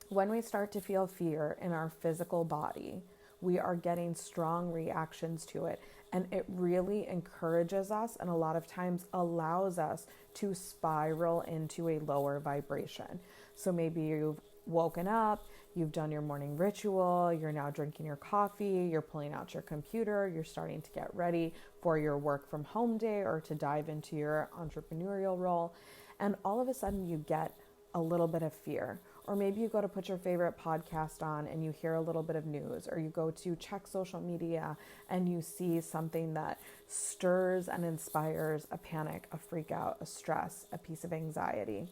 When we start to feel fear in our physical body, we are getting strong reactions to it. And it really encourages us and a lot of times allows us to spiral into a lower vibration. So maybe you've woken up, you've done your morning ritual, you're now drinking your coffee, you're pulling out your computer, you're starting to get ready for your work from home day or to dive into your entrepreneurial role. And all of a sudden you get a little bit of fear. Or maybe you go to put your favorite podcast on and you hear a little bit of news, or you go to check social media and you see something that stirs and inspires a panic, a freak out, a stress, a piece of anxiety.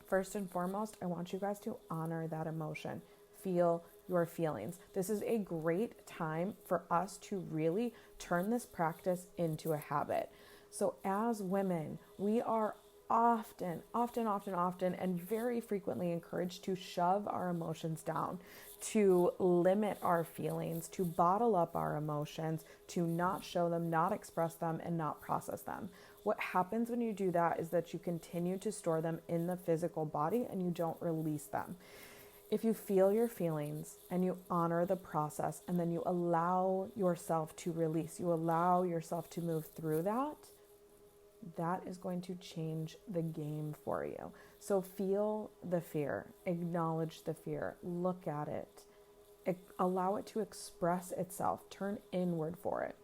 First and foremost, I want you guys to honor that emotion. Feel your feelings. This is a great time for us to really turn this practice into a habit. So as women, we are often, and very frequently encouraged to shove our emotions down, to limit our feelings, to bottle up our emotions, to not show them, not express them, and not process them. What happens when you do that is that you continue to store them in the physical body and you don't release them. If you feel your feelings and you honor the process and then you allow yourself to release, you allow yourself to move through that, that is going to change the game for you. So feel the fear, acknowledge the fear, look at it, allow it to express itself, turn inward for it.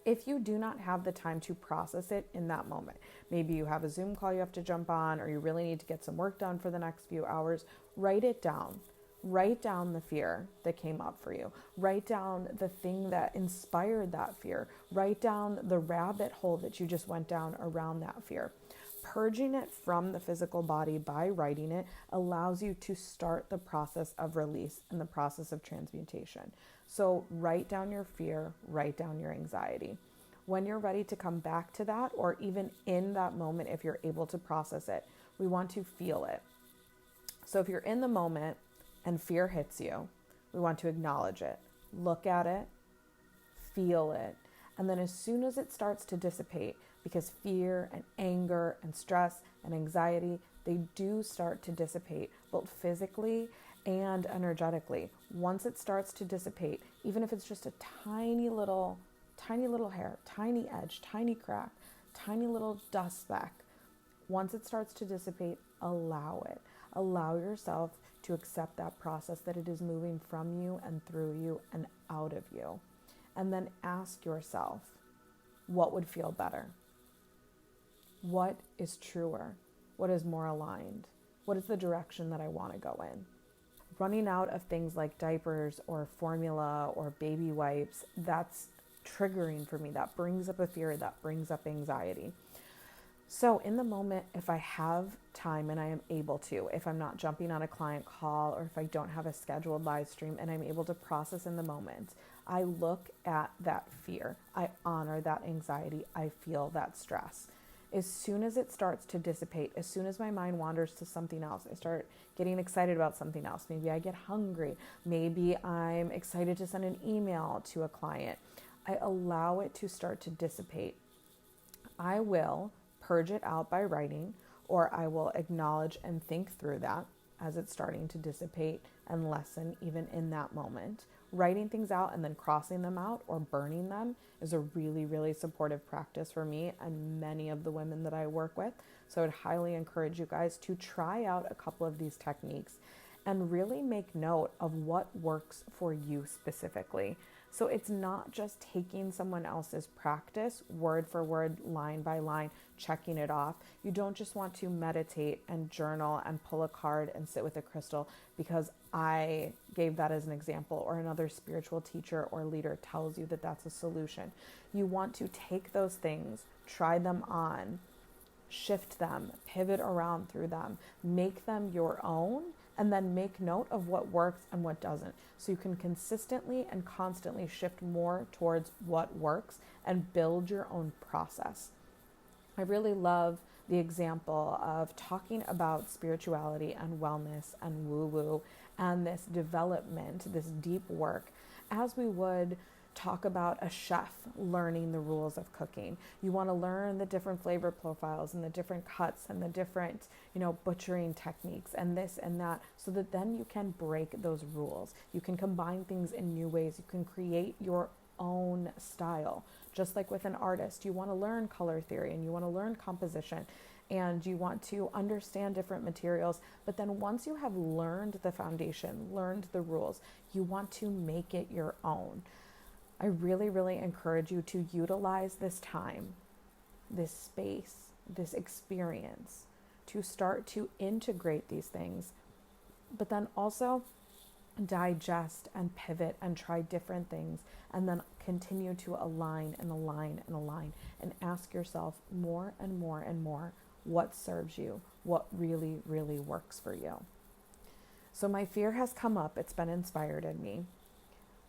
If you do not have the time to process it in that moment, maybe you have a Zoom call you have to jump on, or you really need to get some work done for the next few hours, write it down. Write down the fear that came up for you. Write down the thing that inspired that fear. Write down the rabbit hole that you just went down around that fear. Purging it from the physical body by writing it allows you to start the process of release and the process of transmutation. So write down your fear, write down your anxiety. When you're ready to come back to that, or even in that moment, if you're able to process it, we want to feel it. So if you're in the moment and fear hits you, we want to acknowledge it, look at it, feel it. And then as soon as it starts to dissipate, because fear and anger and stress and anxiety, they do start to dissipate both physically and energetically. Once it starts to dissipate, even if it's just a tiny little hair, tiny edge, tiny crack, tiny little dust speck, once it starts to dissipate, allow it. Allow yourself to accept that process, that it is moving from you and through you and out of you. And then ask yourself, what would feel better? What is truer? What is more aligned? What is the direction that I want to go in? Running out of things like diapers or formula or baby wipes, that's triggering for me. That brings up a fear, that brings up anxiety. So in the moment, if I have time and I am able to, if I'm not jumping on a client call or if I don't have a scheduled live stream and I'm able to process in the moment, I look at that fear. I honor that anxiety. I feel that stress. As soon as it starts to dissipate, as soon as my mind wanders to something else, I start getting excited about something else. Maybe I get hungry. Maybe I'm excited to send an email to a client. I allow it to start to dissipate. I will purge it out by writing, or I will acknowledge and think through that as it's starting to dissipate and lessen even in that moment. Writing things out and then crossing them out or burning them is a really, really supportive practice for me and many of the women that I work with. So I would highly encourage you guys to try out a couple of these techniques and really make note of what works for you specifically. So it's not just taking someone else's practice word for word, line by line, checking it off. You don't just want to meditate and journal and pull a card and sit with a crystal because I gave that as an example, or another spiritual teacher or leader tells you that that's a solution. You want to take those things, try them on, shift them, pivot around through them, make them your own, and then make note of what works and what doesn't. So you can consistently and constantly shift more towards what works and build your own process. I really love the example of talking about spirituality and wellness and woo-woo and this development, this deep work, as we would talk about a chef learning the rules of cooking. You want to learn the different flavor profiles and the different cuts and the different, butchering techniques and this and that, so that then you can break those rules. You can combine things in new ways. You can create your own style. Just like with an artist, you want to learn color theory and you want to learn composition and you want to understand different materials. But then once you have learned the foundation, learned the rules, you want to make it your own. I really, really encourage you to utilize this time, this space, this experience to start to integrate these things, but then also digest and pivot and try different things, and then continue to align and align and align and ask yourself more and more and more what serves you, what really, really works for you. So my fear has come up. It's been inspired in me.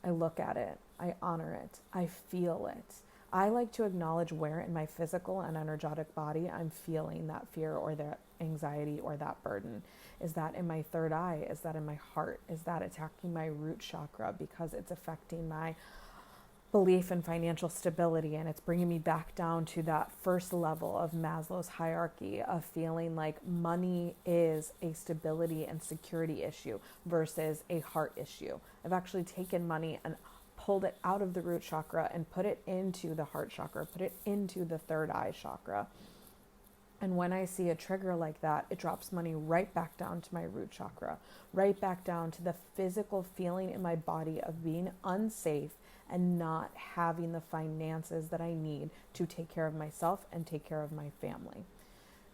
I look at it. I honor it. I feel it. I like to acknowledge where in my physical and energetic body I'm feeling that fear or that anxiety or that burden. Is that in my third eye? Is that in my heart? Is that attacking my root chakra because it's affecting my belief in financial stability, and it's bringing me back down to that first level of Maslow's hierarchy of feeling like money is a stability and security issue versus a heart issue. I've actually taken money and pulled it out of the root chakra and put it into the heart chakra, put it into the third eye chakra. And when I see a trigger like that, it drops money right back down to my root chakra, right back down to the physical feeling in my body of being unsafe and not having the finances that I need to take care of myself and take care of my family.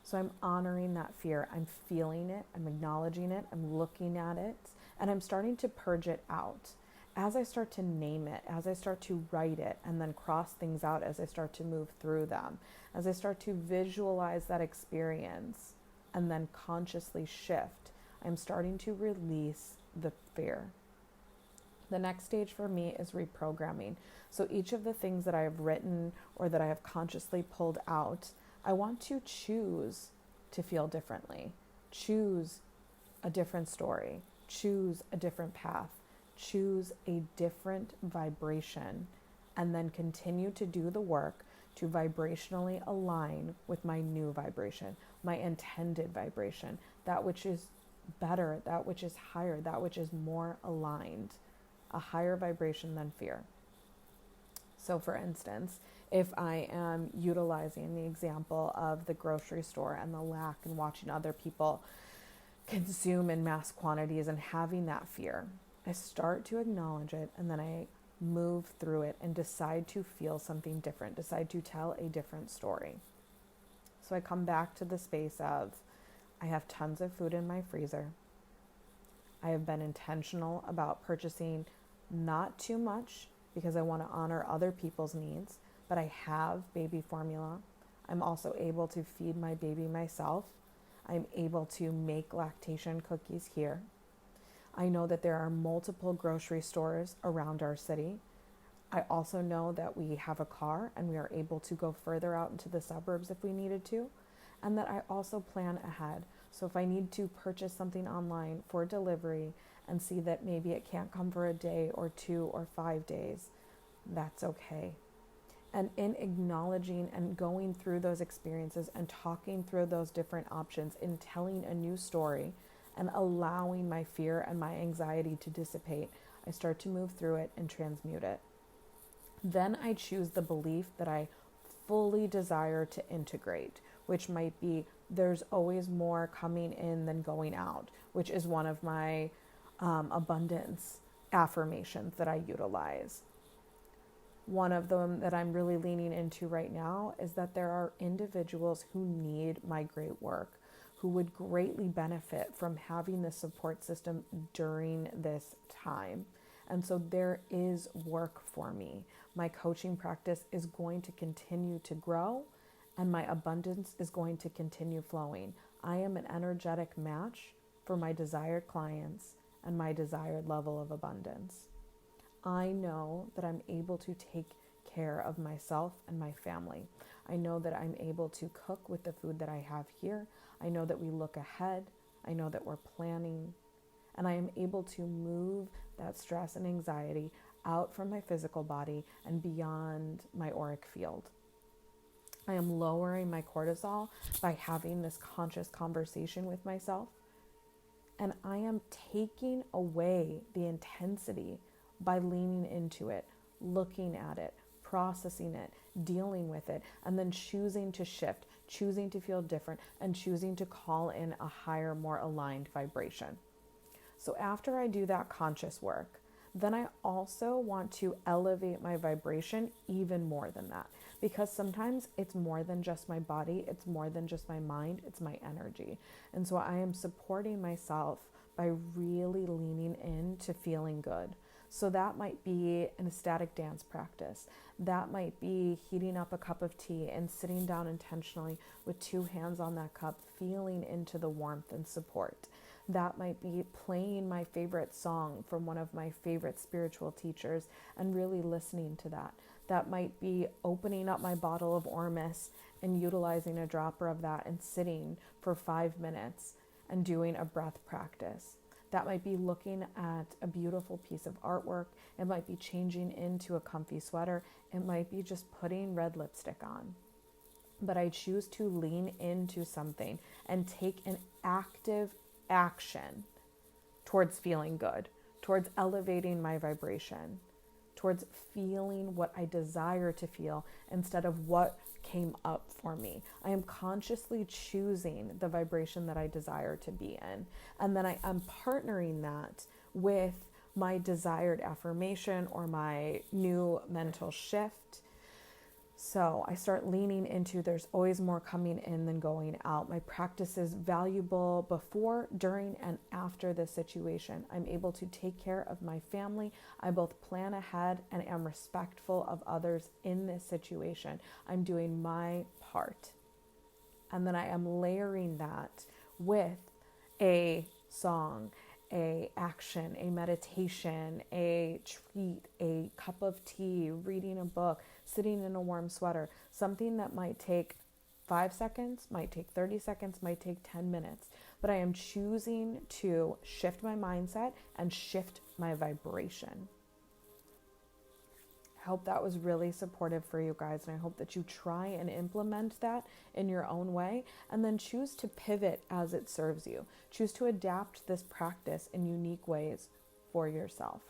So I'm honoring that fear. I'm feeling it. I'm acknowledging it. I'm looking at it. And I'm starting to purge it out. As I start to name it, as I start to write it, and then cross things out as I start to move through them, as I start to visualize that experience and then consciously shift, I'm starting to release the fear. The next stage for me is reprogramming. So each of the things that I have written or that I have consciously pulled out, I want to choose to feel differently, choose a different story, choose a different path, choose a different vibration, and then continue to do the work to vibrationally align with my new vibration, my intended vibration, that which is better, that which is higher, that which is more aligned, a higher vibration than fear. So for instance, if I am utilizing the example of the grocery store and the lack and watching other people consume in mass quantities and having that fear, I start to acknowledge it and then I move through it and decide to feel something different, decide to tell a different story. So I come back to the space of, I have tons of food in my freezer. I have been intentional about purchasing not too much because I want to honor other people's needs, but I have baby formula. I'm also able to feed my baby myself. I'm able to make lactation cookies here. I know that there are multiple grocery stores around our city. I also know that we have a car and we are able to go further out into the suburbs if we needed to, and that I also plan ahead. So if I need to purchase something online for delivery and see that maybe it can't come for a day or 2 or 5 days, that's okay. And in acknowledging and going through those experiences and talking through those different options, in telling a new story and allowing my fear and my anxiety to dissipate, I start to move through it and transmute it. Then I choose the belief that I fully desire to integrate, which might be there's always more coming in than going out, which is one of my abundance affirmations that I utilize. One of them that I'm really leaning into right now is that there are individuals who need my great work, who would greatly benefit from having this support system during this time. And so there is work for me. My coaching practice is going to continue to grow and my abundance is going to continue flowing. I am an energetic match for my desired clients and my desired level of abundance. I know that I'm able to take care of myself and my family. I know that I'm able to cook with the food that I have here. I know that we look ahead. I know that we're planning. And I am able to move that stress and anxiety out from my physical body and beyond my auric field. I am lowering my cortisol by having this conscious conversation with myself. And I am taking away the intensity by leaning into it, looking at it, processing it, dealing with it, and then choosing to shift, choosing to feel different, and choosing to call in a higher, more aligned vibration. So after I do that conscious work, then I also want to elevate my vibration even more than that. Because sometimes it's more than just my body, it's more than just my mind, it's my energy. And so I am supporting myself by really leaning into feeling good. So that might be an ecstatic dance practice. That might be heating up a cup of tea and sitting down intentionally with two hands on that cup, feeling into the warmth and support. That might be playing my favorite song from one of my favorite spiritual teachers and really listening to that. That might be opening up my bottle of Ormus and utilizing a dropper of that and sitting for 5 minutes and doing a breath practice. That might be looking at a beautiful piece of artwork. It might be changing into a comfy sweater. It might be just putting red lipstick on. But I choose to lean into something and take an active action towards feeling good, towards elevating my vibration, towards feeling what I desire to feel instead of what came up for me. I am consciously choosing the vibration that I desire to be in. And then I am partnering that with my desired affirmation or my new mental shift. So I start leaning into there's always more coming in than going out. My practice is valuable before, during, and after this situation. I'm able to take care of my family. I both plan ahead and am respectful of others in this situation. I'm doing my part. And then I am layering that with a song, a action, a meditation, a treat, a cup of tea, reading a book, sitting in a warm sweater, something that might take 5 seconds, might take 30 seconds, might take 10 minutes. But I am choosing to shift my mindset and shift my vibration. I hope that was really supportive for you guys, and I hope that you try and implement that in your own way, and then choose to pivot as it serves you. Choose to adapt this practice in unique ways for yourself.